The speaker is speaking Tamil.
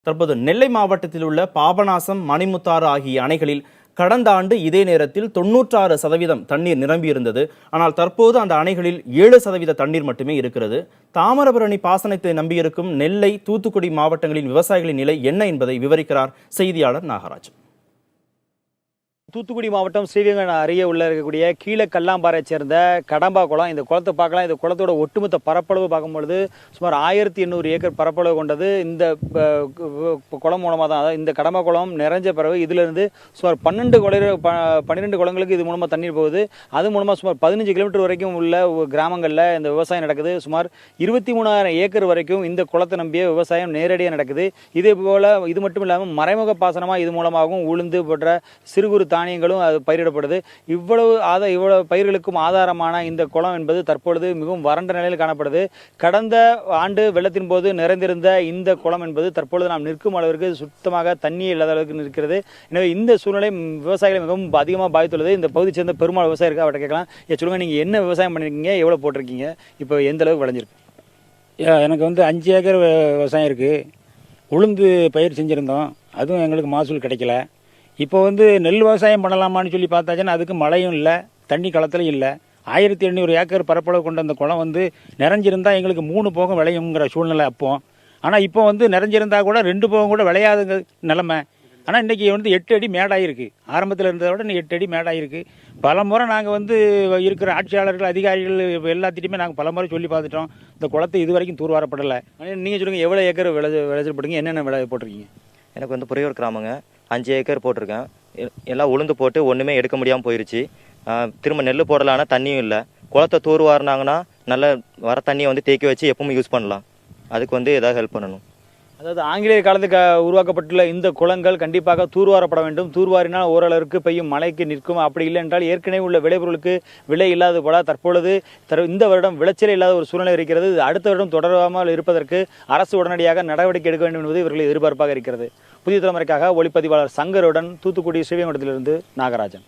தற்போது நெல்லை மாவட்டத்தில் உள்ள பாபநாசம், மணிமுத்தாறு ஆகிய அணைகளில் கடந்த ஆண்டு இதே நேரத்தில் 96% தண்ணீர் நிரம்பியிருந்தது. ஆனால் தற்போது அந்த அணைகளில் 7% தண்ணீர் மட்டுமே இருக்கிறது. தாமிரபரணி பாசனத்தை நம்பியிருக்கும் நெல்லை, தூத்துக்குடி மாவட்டங்களின் விவசாயிகளின் நிலை என்ன என்பதை விவரிக்கிறார் செய்தியாளர் நாகராஜ். தூத்துக்குடி மாவட்டம் ஸ்ரீரங்கம் அருகே உள்ள இருக்கக்கூடிய கீழே கல்லாம்பாறை சேர்ந்த கடம்பா குளம். இந்த குளத்தை பார்க்கலாம். இந்த குளத்தோட ஒட்டுமொத்த பரப்பளவு பார்க்கும்பொழுது சுமார் 1800 ஏக்கர் பரப்பளவு கொண்டது. இந்த குளம் மூலமாக தான், அதாவது இந்த கடம்பா குளம் நிறைஞ்ச பிறகு இதிலிருந்து சுமார் 12 குளங்களுக்கு இது மூலமாக தண்ணீர் போகுது. அது மூலமாக சுமார் 15 கிலோமீட்டர் வரைக்கும் உள்ள கிராமங்களில் இந்த விவசாயம் நடக்குது. சுமார் 23,000 ஏக்கர் வரைக்கும் இந்த குளத்தை நம்பிய விவசாயம் நேரடியாக நடக்குது. இதே போல் இது மட்டும் இல்லாமல் மறைமுக பாசனமாக இது மூலமாகவும் உளுந்து போன்ற சிறு குறு தானியங்களும் அது பயிரிடப்படுது. இவ்வளவு பயிர்களுக்கும் ஆதாரமான இந்த குளம் என்பது தற்பொழுது மிகவும் வறண்ட நிலையில் காணப்படுது. கடந்த ஆண்டு வெள்ளத்தின் போது நிறைந்திருந்த இந்த குளம் என்பது தற்பொழுது நாம் நிற்கும் அளவிற்கு சுத்தமாக தண்ணீர் இல்லாத அளவுக்கு நிற்கிறது. எனவே இந்த சூழ்நிலை விவசாயிகளை மிகவும் அதிகமாக பாதித்துள்ளது. இந்த பகுதியை சேர்ந்த பெருமாள் விவசாயி இருக்கா, அவர்கிட்ட கேட்கலாம். சொல்லுங்க, நீங்க என்ன விவசாயம் பண்ணிருக்கீங்க, எவ்வளவு போட்டிருக்கீங்க, இப்போ எந்த அளவுக்கு விளைஞ்சிருக்கு? எனக்கு 5 ஏக்கர் விவசாயம் இருக்குது. உளுந்து பயிர் செஞ்சுருந்தோம். அதுவும் எங்களுக்கு மகசூல் கிடைக்கல. இப்போ நெல் விவசாயம் பண்ணலாமான்னு சொல்லி பார்த்தாச்சுன்னா அதுக்கு மழையும் இல்லை, தண்ணி களத்திலையும் இல்லை. 1800 ஏக்கர் பரப்பளவு கொண்ட அந்த குளம் நிறைஞ்சிருந்தால் எங்களுக்கு 3 போகம் விளையுங்கிற சூழ்நிலை அப்போ. ஆனால் இப்போ நிறைஞ்சிருந்தால் கூட 2 போகம் கூட விளையாதுங்க நிலமை. ஆனால் இன்றைக்கி 8 அடி மேடாயிருக்கு. ஆரம்பத்தில் இருந்ததை விட 8 அடி மேடாயிருக்கு. பல முறை நாங்கள் இருக்கிற ஆட்சியாளர்கள், அதிகாரிகள் எல்லாத்திட்டையுமே நாங்கள் பல முறை சொல்லி பார்த்துட்டோம். இந்த குளத்தை இது வரைக்கும் தூர்வாரப்படலை. நீங்கள் சொல்லுங்கள், எவ்வளோ ஏக்கர் விளைச்சல் போட்டுங்க, என்னென்ன விளை போட்டிருக்கீங்க? எனக்கு புரியூர் கிராமங்க. 5 ஏக்கர் போட்டிருக்கேன். எல்லாம் உளுந்து போட்டு ஒன்றுமே எடுக்க முடியாமல் போயிடுச்சு. திரும்ப நெல் போடலான்னா தண்ணியும் இல்லை. குளத்தை தூர்வாரினாங்கன்னா நல்ல வர தண்ணியை தேக்கி வச்சு எப்பவும் யூஸ் பண்ணலாம். அதுக்கு ஏதாவது ஹெல்ப் பண்ணணும். அதாவது ஆங்கிலேயர் காலத்துக்கு உருவாக்கப்பட்டுள்ள இந்த குளங்கள் கண்டிப்பாக தூர்வாரப்பட வேண்டும். தூர்வாரினால் ஓரளவுக்கு பெய்யும் மழைக்கு நிற்கும். அப்படி இல்லை என்றால் ஏற்கனவே உள்ள விளைபொருளுக்கு விலை இல்லாத போல தற்பொழுது இந்த வருடம் விளைச்சல் இல்லாத ஒரு சூழ்நிலை இருக்கிறது. அடுத்த வருடம் தொடராமல் இருப்பதற்கு அரசு உடனடியாக நடவடிக்கை எடுக்க வேண்டும் என்பது இவர்கள் எதிர்பார்ப்பாக இருக்கிறது. புதிய தலைமுறைக்காக ஒளிப்பதிவாளர் சங்கருடன் தூத்துக்குடி ஸ்ரீவைகுண்டத்திலிருந்து நாகராஜன்.